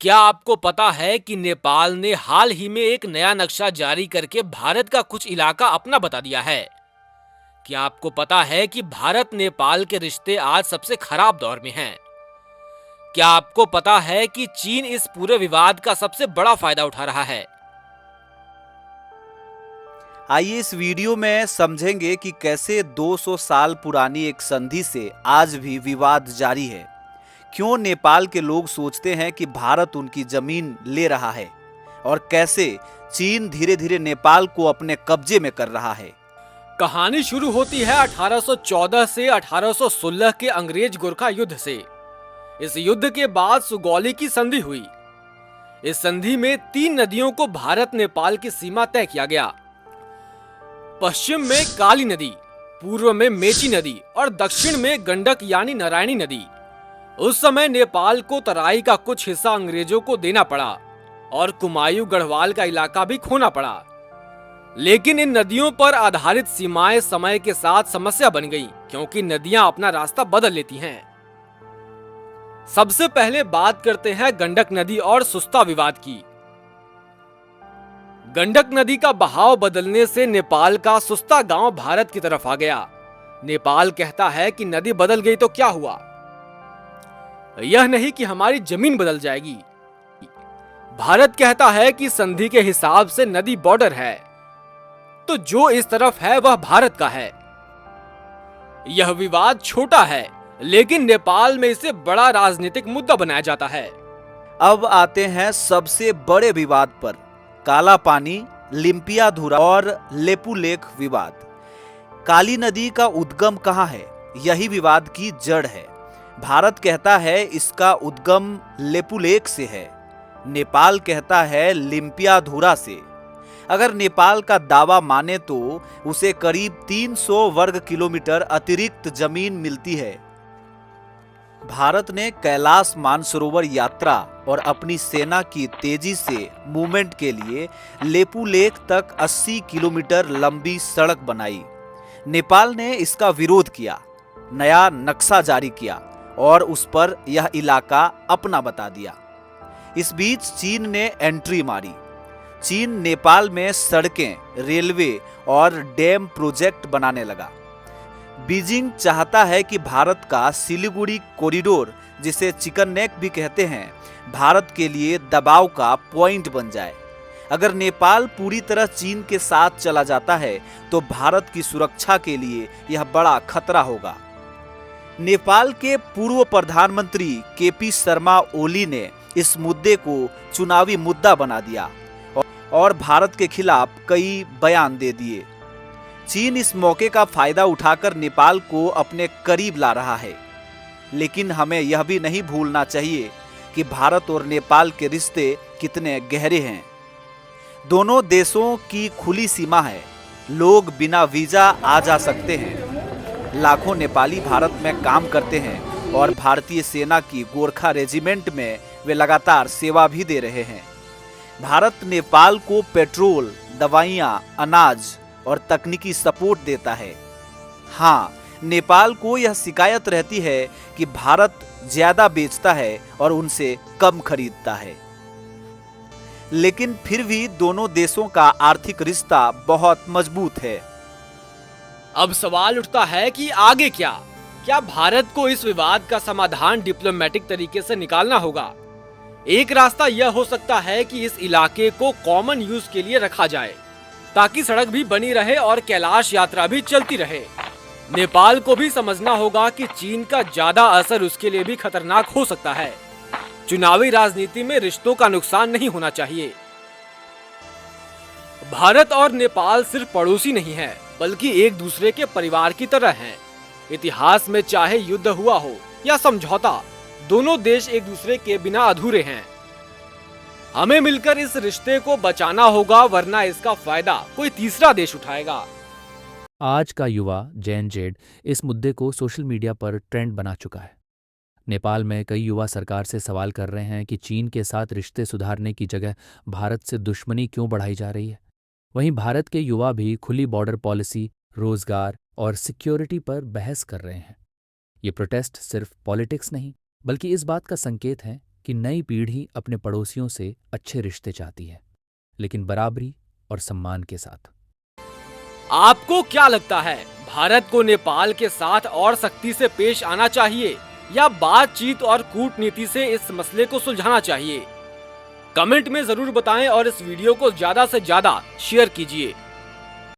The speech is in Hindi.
क्या आपको पता है कि नेपाल ने हाल ही में एक नया नक्शा जारी करके भारत का कुछ इलाका अपना बता दिया है? क्या आपको पता है कि भारत नेपाल के रिश्ते आज सबसे खराब दौर में हैं? क्या आपको पता है कि चीन इस पूरे विवाद का सबसे बड़ा फायदा उठा रहा है? आइए इस वीडियो में समझेंगे कि कैसे 200 साल पुरानी एक संधि से आज भी विवाद जारी है। क्यों नेपाल के लोग सोचते हैं कि भारत उनकी जमीन ले रहा है और कैसे चीन धीरे धीरे नेपाल को अपने कब्जे में कर रहा है। कहानी शुरू होती है 1814 से 1816 के अंग्रेज गोरखा युद्ध से। इस युद्ध के बाद सुगौली की संधि हुई। इस संधि में 3 नदियों को भारत नेपाल की सीमा तय किया गया। पश्चिम में काली नदी, पूर्व में मेची नदी और दक्षिण में गंडक यानी नारायणी नदी। उस समय नेपाल को तराई का कुछ हिस्सा अंग्रेजों को देना पड़ा और कुमायूं गढ़वाल का इलाका भी खोना पड़ा। लेकिन इन नदियों पर आधारित सीमाएं समय के साथ समस्या बन गई, क्योंकि नदियां अपना रास्ता बदल लेती हैं। सबसे पहले बात करते हैं गंडक नदी और सुस्ता विवाद की। गंडक नदी का बहाव बदलने से नेपाल का सुस्ता गांव भारत की तरफ आ गया। नेपाल कहता है कि नदी बदल गई तो क्या हुआ, यह नहीं कि हमारी जमीन बदल जाएगी। भारत कहता है कि संधि के हिसाब से नदी बॉर्डर है, तो जो इस तरफ है वह भारत का है। यह विवाद छोटा है, लेकिन नेपाल में इसे बड़ा राजनीतिक मुद्दा बनाया जाता है। अब आते हैं सबसे बड़े विवाद पर, काला पानी, लिम्पियाधुरा और लेपुलेख विवाद। काली नदी का उद्गम कहाँ है, यही विवाद की जड़ है। भारत कहता है इसका उद्गम लेपुलेख से है, नेपाल कहता है लिम्पियाधुरा से। अगर नेपाल का दावा माने तो उसे करीब 300 वर्ग किलोमीटर अतिरिक्त जमीन मिलती है। भारत ने कैलाश मानसरोवर यात्रा और अपनी सेना की तेजी से मूवमेंट के लिए लेपुलेख तक 80 किलोमीटर लंबी सड़क बनाई। नेपाल ने इसका विरोध किया, नया नक्शा जारी किया और उस पर यह इलाका अपना बता दिया। इस बीच चीन ने एंट्री मारी। चीन नेपाल में सड़कें, रेलवे और डैम प्रोजेक्ट बनाने लगा। बीजिंग चाहता है कि भारत का सिलीगुड़ी कॉरिडोर, जिसे चिकन नेक भी कहते हैं, भारत के लिए दबाव का पॉइंट बन जाए। अगर नेपाल पूरी तरह चीन के साथ चला जाता है तो भारत की सुरक्षा के लिए यह बड़ा खतरा होगा। नेपाल के पूर्व प्रधानमंत्री केपी शर्मा ओली ने इस मुद्दे को चुनावी मुद्दा बना दिया और भारत के खिलाफ कई बयान दे दिए। चीन इस मौके का फायदा उठाकर नेपाल को अपने करीब ला रहा है। लेकिन हमें यह भी नहीं भूलना चाहिए कि भारत और नेपाल के रिश्ते कितने गहरे हैं। दोनों देशों की खुली सीमा है, लोग बिना वीजा आ जा सकते हैं। लाखों नेपाली भारत में काम करते हैं और भारतीय सेना की गोरखा रेजिमेंट में वे लगातार सेवा भी दे रहे हैं। भारत नेपाल को पेट्रोल, दवाइयाँ, अनाज और तकनीकी सपोर्ट देता है। हाँ, नेपाल को यह शिकायत रहती है कि भारत ज्यादा बेचता है और उनसे कम खरीदता है। लेकिन फिर भी दोनों देशों का आर्थिक रिश्ता बहुत मजबूत है। अब सवाल उठता है कि आगे क्या? क्या भारत को इस विवाद का समाधान डिप्लोमेटिक तरीके से निकालना होगा? एक रास्ता यह हो सकता है कि इस इलाके को कॉमन यूज के लिए रखा जाए, ताकि सड़क भी बनी रहे और कैलाश यात्रा भी चलती रहे। नेपाल को भी समझना होगा कि चीन का ज्यादा असर उसके लिए भी खतरनाक हो सकता है। चुनावी राजनीति में रिश्तों का नुकसान नहीं होना चाहिए। भारत और नेपाल सिर्फ पड़ोसी नहीं है, बल्कि एक दूसरे के परिवार की तरह हैं। इतिहास में चाहे युद्ध हुआ हो या समझौता, दोनों देश एक दूसरे के बिना अधूरे हैं। हमें मिलकर इस रिश्ते को बचाना होगा, वरना इसका फायदा कोई तीसरा देश उठाएगा। आज का युवा जैन जेड इस मुद्दे को सोशल मीडिया पर ट्रेंड बना चुका है। नेपाल में कई युवा सरकार से सवाल कर रहे हैं कि चीन के साथ रिश्ते सुधारने की जगह भारत से दुश्मनी क्यों बढ़ाई जा रही है। वहीं भारत के युवा भी खुली बॉर्डर पॉलिसी, रोजगार और सिक्योरिटी पर बहस कर रहे हैं। ये प्रोटेस्ट सिर्फ पॉलिटिक्स नहीं, बल्कि इस बात का संकेत है कि नई पीढ़ी अपने पड़ोसियों से अच्छे रिश्ते चाहती है, लेकिन बराबरी और सम्मान के साथ। आपको क्या लगता है, भारत को नेपाल के साथ और सख्ती से पेश आना चाहिए या बातचीत और कूटनीति से इस मसले को सुलझाना चाहिए? कमेंट में जरूर बताएं और इस वीडियो को ज्यादा से ज्यादा शेयर कीजिए।